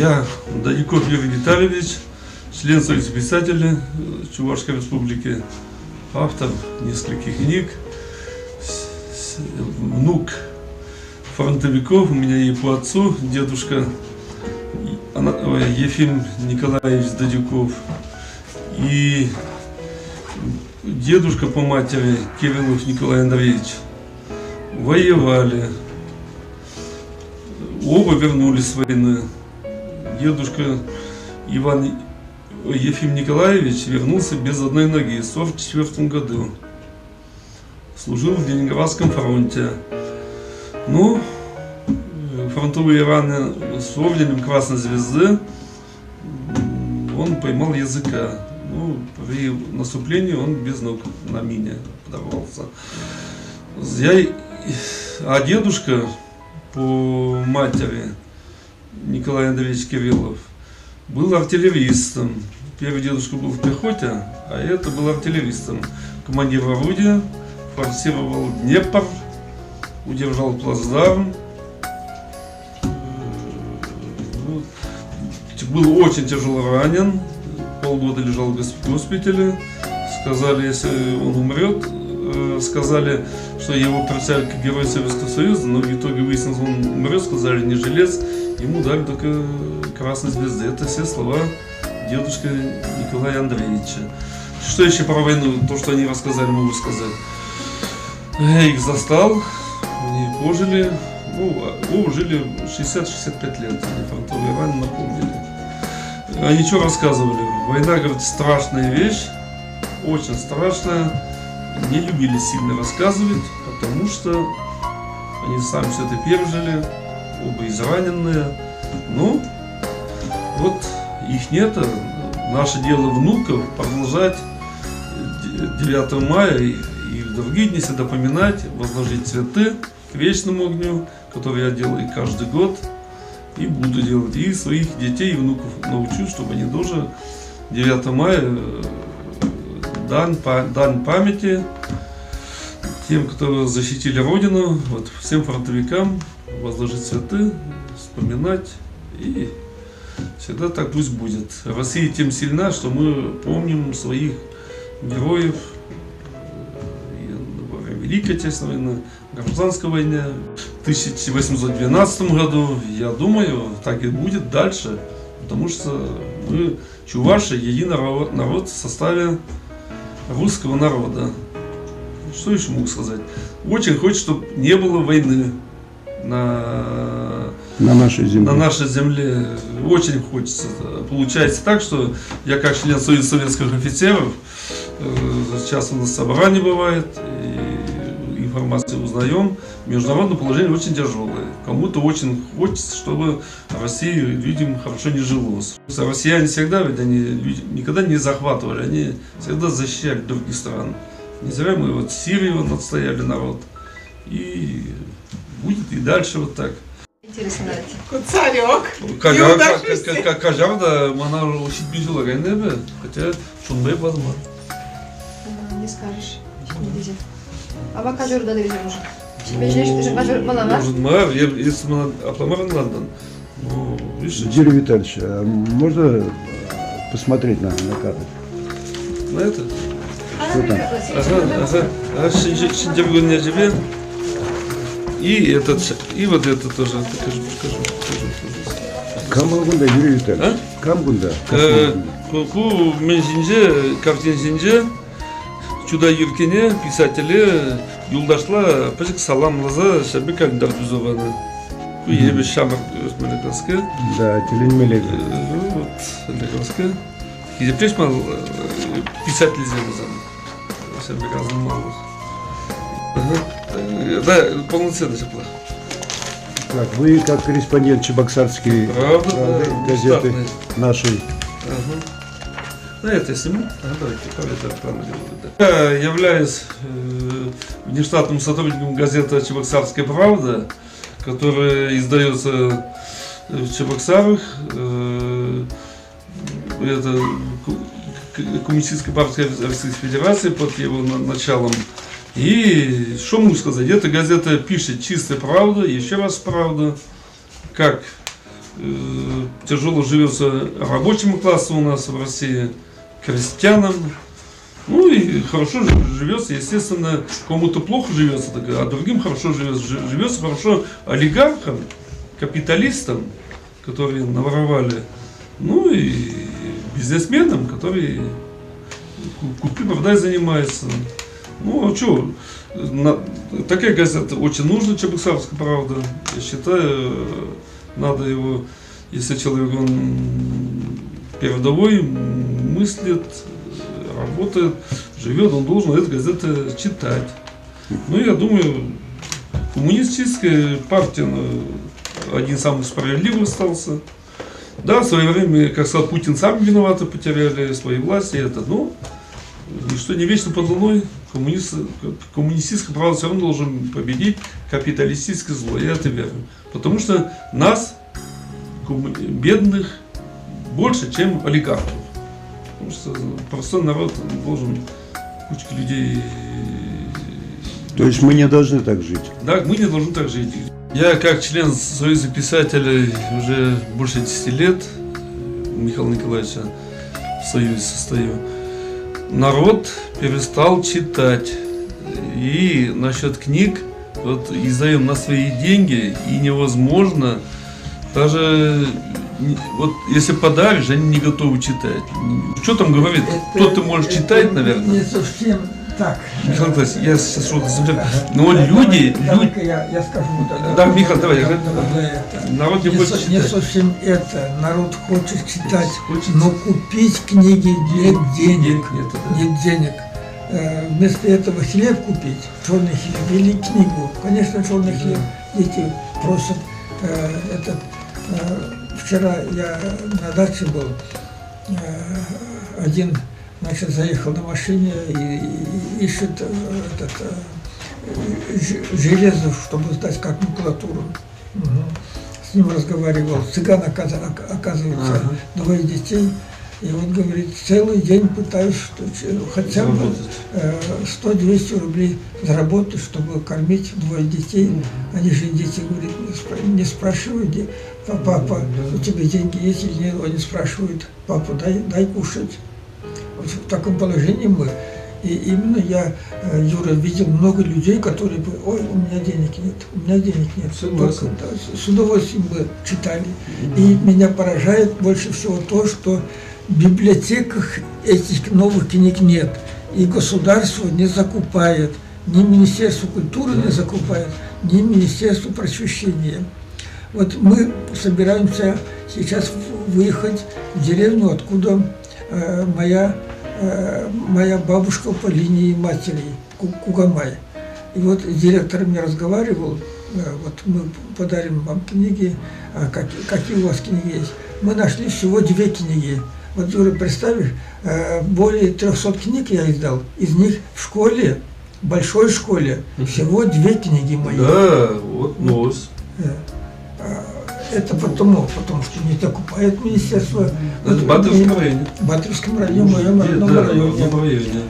Я Данюков Юрий Витальевич, член Союза писателей Чувашской Республики, автор нескольких книг, внук фронтовиков, у меня и по отцу дедушка Ефим Николаевич Дадюков и дедушка по матери Кириллов Николай Андреевич. Воевали, оба вернулись с войны. Дедушка Ефим Николаевич вернулся без одной ноги в 1944 году. Служил в Ленинградском фронте. Ну, фронтовые раны с орденом Красной Звезды он поймал языка. Ну, при наступлении он без ног на мине подорвался. А дедушка по матери Николай Андреевич Кириллов был артиллеристом. Первый дедушка был в пехоте, а это был артиллеристом. Командир орудия, форсировал Днепр, удержал плацдарм. Был очень тяжело ранен, полгода лежал в госпитале. Сказали, если он умрет, сказали, что его представили как Герой Советского Союза, но в итоге выяснилось, что он умрет, сказали, не жилец, ему дали только Красной Звезды. Это все слова дедушки Николая Андреевича. Что еще про войну, то, что они рассказали, могу сказать. Я их застал, они пожили, жили 60-65 лет, они фронтовые раны напомнили. Они что рассказывали? Война, говорит, страшная вещь, очень страшная. Не любили сильно рассказывать, потому что они сами все это пережили, оба израненные. Ну, вот их нет. Наше дело внуков продолжать 9 мая и в другие дни всегда поминать, возложить цветы к вечному огню, который я делаю каждый год и буду делать. И своих детей и внуков научу, чтобы они тоже 9 мая дань памяти тем, кто защитили Родину, вот, всем фронтовикам возложить цветы, вспоминать, и всегда так пусть будет. Россия тем сильна, что мы помним своих героев во время Великой Отечественной войны, Гражданской войны. В 1812 году, я думаю, так и будет дальше, потому что мы, чуваши, единый народ в составе русского народа. Что еще могу сказать? Очень хочется, чтобы не было войны на нашей земле. Очень хочется. Получается так, что я как член Союза советских офицеров, сейчас у нас собрание бывает, и информацию узнаем. Международное положение очень тяжелое. Кому-то очень хочется, чтобы России людям хорошо не жилось. Россияне всегда, ведь они никогда не захватывали, они всегда защищали других стран. Не зря мы вот Сирию отстояли народ. И будет и дальше вот так. Интересно. Царек. Каждая она очень бежала, хотя шунбей базма. Не скажешь. Не везет. А мы каждый день везем уже. Тебе может, мэр, если мы апламарен Лондон. Юрий Витальевич, а можно посмотреть на карту? На это? Что там? Ага. Шиндергуння тебе. И вот это тоже. Покажу. Камгунда, Юрий Витальевич. Камгунда. Ку мензинже, картинзинже, чуда юркене, писатели, юлдашла, пожик саламлаза, шаби календар дузованы. Ку ебе шамар özmeлекаска. Да, теленмелек. Вот, лекаска. И запрещь мал писатель землязан. Шаби разным малус. Да, полноценно все плохо. Так, вы как корреспондент Чебоксарской газеты нашей. На это я сниму. Я являюсь внештатным сотрудником газеты «Чебоксарская правда», которая издается в Чебоксарах. Это Коммунистическая партия Российской Федерации под его началом. И что могу сказать? Эта газета пишет чистая правда, еще раз правда, как тяжело живется рабочему классу у нас в России, крестьянам. Ну и хорошо живется, естественно, кому-то плохо живется, а другим хорошо живется хорошо олигархам, капиталистам, которые наворовали, ну и бизнесменам, которые купли-продай занимаются. Ну а что, такая газета очень нужна, Чебоксарская правда. Я считаю, надо его, если человек он передовой, мыслит, работает, живет, он должен эту газету читать. Ну, я думаю, коммунистическая партия один самый справедливый остался. Да, в свое время, как сказал Путин, сами виноваты, потеряли свои власти, это, но ничто не вечно под луной. Коммунистическая правда все равно должен победить капиталистическое зло, я это верю. Потому что нас, бедных, больше, чем олигархов. Потому что простой народ должен, кучка людей... То есть мы не должны так жить? Да, мы не должны так жить. Я как член Союза писателей уже больше 10 лет, Михаила Николаевича, в Союзе состою. Народ перестал читать. И насчет книг, вот издаем на свои деньги, и невозможно, даже вот если подаришь, они не готовы читать. Что там говорит? Кто-то может читать, наверное. Не совсем так. Михаил Николаевич, я сейчас что-то смотрю. Но люди... Я скажу. Да, Михаил, давай. Народ не Не хочет не читать. совсем это. Народ хочет читать, но купить книги нет денег. Нет денег. Вместо этого хлеб купить, черный хлеб или книгу. Конечно, черный хлеб дети просят. Вчера я на даче был, один, значит, заехал на машине и ищет железо, чтобы сдать как макулатуру. С ним разговаривал, цыган, оказывается, двое детей. И он говорит, целый день пытаюсь хотя бы 100-200 рублей заработать, чтобы кормить двое детей. Они же дети, говорит, не спрашивают, папа, у тебя деньги есть или нет? Они спрашивают, папа, дай кушать. Вот в таком положении мы. И именно я, Юра, видел много людей, которые бы, ой, у меня денег нет. Только, да, с удовольствием бы читали. И меня поражает больше всего то, что в библиотеках этих новых книг нет. И государство не закупает, ни Министерство культуры не закупает, ни Министерство просвещения. Вот мы собираемся сейчас выехать в деревню, откуда моя бабушка по линии матери, Кугамай. И вот директор мне разговаривал, вот мы подарим вам книги, какие у вас книги есть. Мы нашли всего 2 книги. Вот, Юра, представишь, более 300 книг я издал. Из них в школе, большой школе, всего 2 книги мои. Да, вот новость. Это потому что не закупает министерство. Это в Батырском районе. В Батырском районе, в моем родном районе.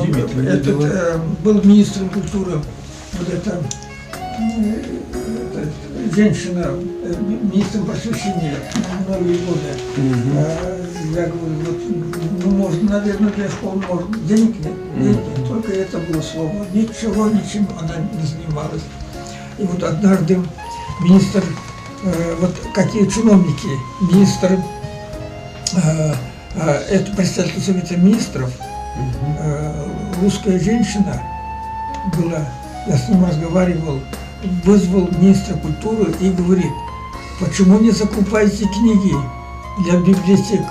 Удивительно. Был министром культуры, вот эта женщина, министром просвещения многие годы. Я говорю, вот, ну, может, наверное, для школ может. Денег нет, только это было слово. Ничем она не занималась. И вот однажды министр, вот какие чиновники, министр, это представитель Совета Министров, русская женщина была, я с ним разговаривал, вызвал министра культуры и говорит, почему не закупаете книги для библиотек?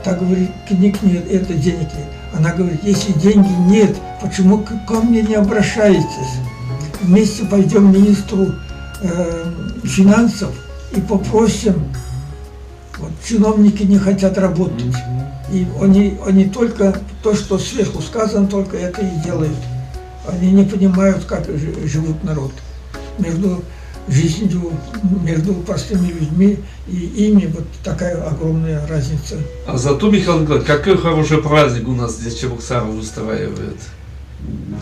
Так говорит, книг нет, это денег нет. Она говорит, если деньги нет, почему ко мне не обращаетесь? Вместе пойдем к министру финансов и попросим. Вот, чиновники не хотят работать. И они только то, что сверху сказано, только это и делают. Они не понимают, как живут народ. Между жизнью, между простыми людьми и ими вот такая огромная разница. А зато, Михаил Николаевич, какой хороший праздник у нас здесь Чебоксаров устраивает.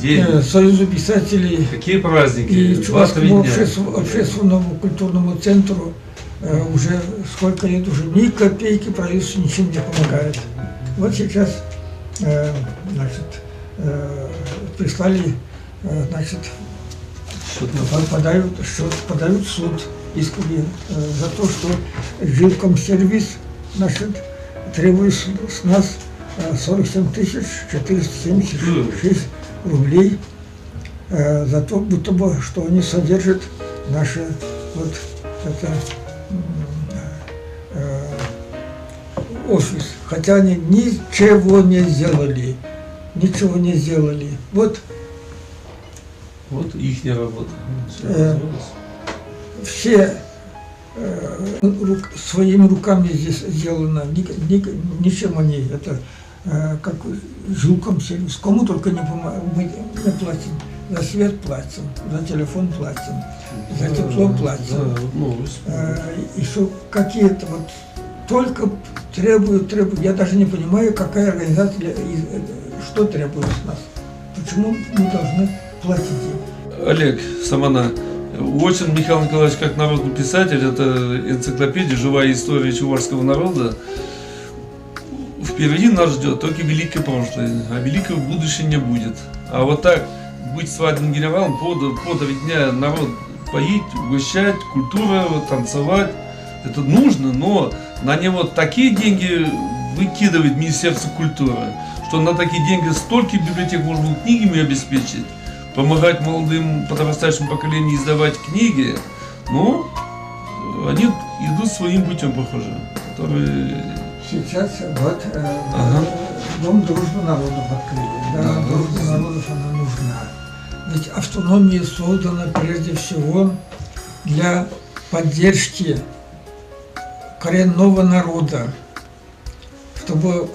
День. Союзу писателей Какие праздники? и 2-3 Чувашскому дня. общественному культурному центру уже сколько лет уже ни копейки правительству ничем не помогает. Вот сейчас, значит, прислали, значит, подают в суд искали за то, что жилкомсервис, значит, требует с нас 47 476 рублей за то, будто бы, что они содержат наше вот это офис. Хотя они ничего не сделали. Ничего не сделали. Вот ихняя работа. все своими руками здесь сделано, ничем они, это как жилкомсервис, кому только не помогают, мы не платим, за свет платим, за телефон платим, за тепло платим, еще какие-то вот только требуют, я даже не понимаю, какая организация, что требует с нас, почему мы должны платить им. Олег Самана, Уочин Михаил Николаевич как народный писатель, это энциклопедия «Живая история чувашского народа». Впереди нас ждет только великое прошлое, а великого будущего не будет. А вот так быть свадебным генералом, по 3 дня народ поить, угощать, культура, танцевать, это нужно, но на него такие деньги выкидывает Министерство культуры, что на такие деньги столько библиотек можно было книгами обеспечить, помогать молодым подрастающим поколению издавать книги, но они идут своим путем, похоже, которые... Сейчас вот Дом дружбы народов открыли. Да, дружба народов она нужна. Ведь автономия создана прежде всего для поддержки коренного народа, чтобы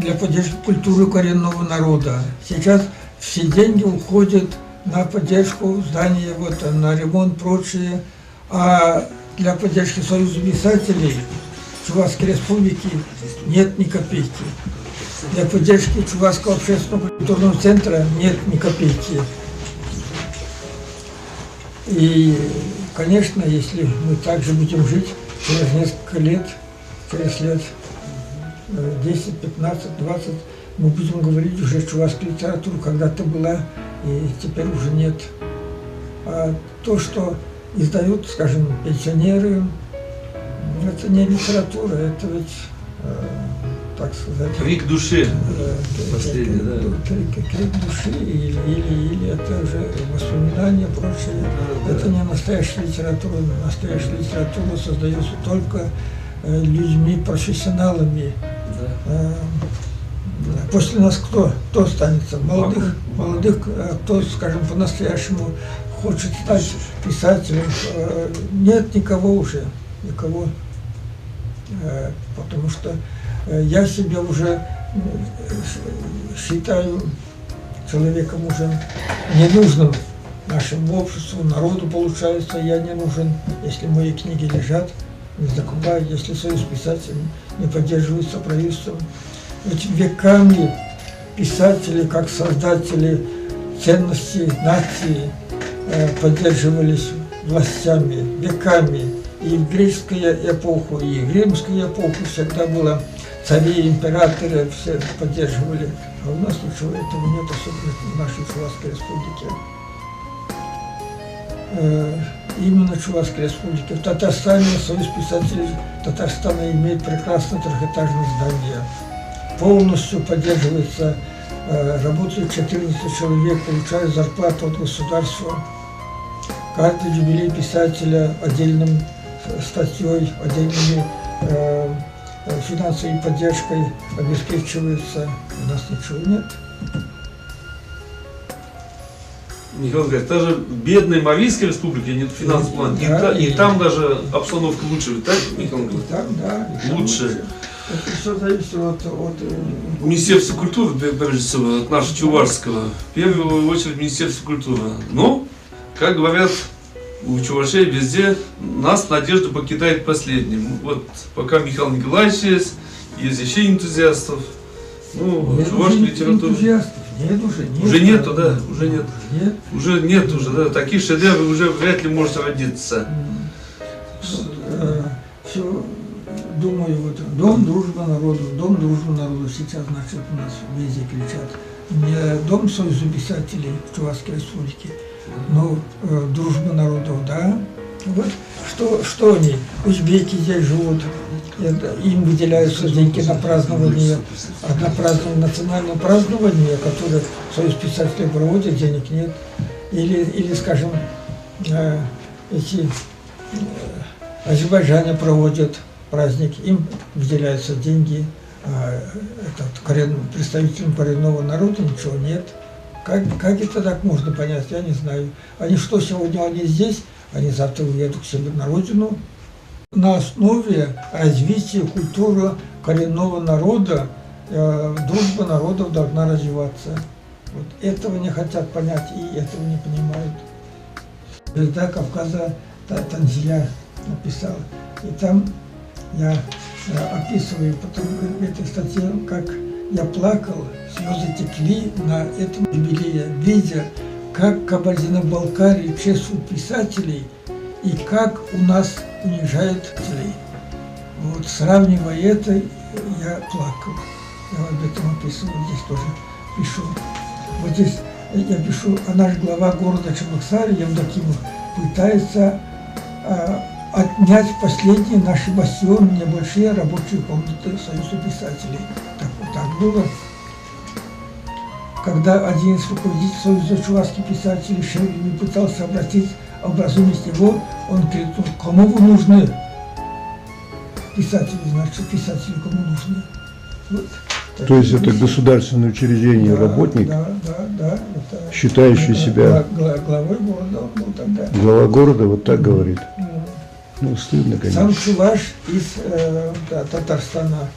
для поддержки культуры коренного народа. Сейчас все деньги уходят на поддержку здания, вот, на ремонт, прочее, а для поддержки Союза писателей Чувашской Республики нет ни копейки. Для поддержки Чувашского общественного культурного центра нет ни копейки. И, конечно, если мы также будем жить через несколько лет, через лет 10, 15, 20, мы будем говорить уже чувашскую литературу, когда-то была, и теперь уже нет. А то, что издают, скажем, пенсионеры, это не литература, это ведь, так сказать... Крик души. Последний, да. Крик души, или это уже воспоминания, прочее. Это не настоящая литература. Настоящая литература создается только людьми, профессионалами. После нас кто останется? Молодых, кто, скажем, по-настоящему хочет стать писателем. Нет никого уже. Никого, потому что я себя уже считаю человеком уже ненужным нашему обществу, народу, получается, я не нужен, если мои книги лежат, не закупают, если Союз писателей не поддерживается правительством. Ведь веками писатели, как создатели ценностей нации, поддерживались властями, веками. И в греческую эпоху, и в римскую эпоху всегда было цари, императоры, все поддерживали. А у нас ничего этого нет, особенно в нашей Чувашской республике. Именно Чувашской республике. В Татарстане Союз писателей Татарстана имеет прекрасное трехэтажное здание. Полностью поддерживается, работает 14 человек, получают зарплату от государства. Каждый юбилей писателя отдельным статьей, отдельными финансовой поддержкой обеспечивается. У нас ничего нет. Михаил Николаевич, даже в бедной Марийской республике нет финансового плана. Да, и там даже обстановка лучше, так, Михаил Николаевич? Там, да. Лучше. Это все зависит от Министерство культуры, прежде всего, от нашего чувашского. В первую очередь Министерство культуры. Но, как говорят, у чувашей везде нас надежда покидает последним. Вот пока Михаил Николаевич есть еще энтузиастов. Ну, чувашская литература. Нет уже. Уже нету, да, уже нет. Нет. Уже нет уже, да. Таких шедевров уже вряд ли может родиться. все думаю, вот дом дружба народу сейчас, значит, у нас везде кричат. Не дом Союза писателей в Чувашской Республике, но дружба народов, да. Вот что они, узбеки здесь живут, им выделяются деньги на празднование, на празднование, национальное празднование, которое Союз писателей проводит, денег нет. Или скажем, эти азербайджане проводят праздник, им выделяются деньги, представителям коренного народа ничего нет. Как это так можно понять, я не знаю. Они что, сегодня они здесь, они завтра уедут к себе на родину. На основе развития культуры коренного народа дружба народов должна развиваться. Вот этого не хотят понять и этого не понимают. Звезда Кавказа Танзия написала. И там я описываю потом в этой статье, как я плакал, слезы текли на этом юбилее, видя, как Кабардино-Балкарии чествуют писателей и как у нас унижают писателей. Вот, сравнивая это, я плакал. Я об этом описываю, здесь тоже пишу. Вот здесь я пишу, а наш глава города Чебоксар, Евдокимов, пытается отнять последние наши бастионы, небольшие рабочие комнаты Союза писателей. Так было. Когда один из руководителей Союза чувашских писателей Шевлин пытался образумить его, он крикнул: кому вы нужны? Писатели, значит, писатели кому нужны. Вот. То есть это государственное учреждение, да, работник, да, это считающий себя главой города, он был тогда. Глава города вот так говорит. Ну, стыдно, конечно. Сам чуваш из Татарстана.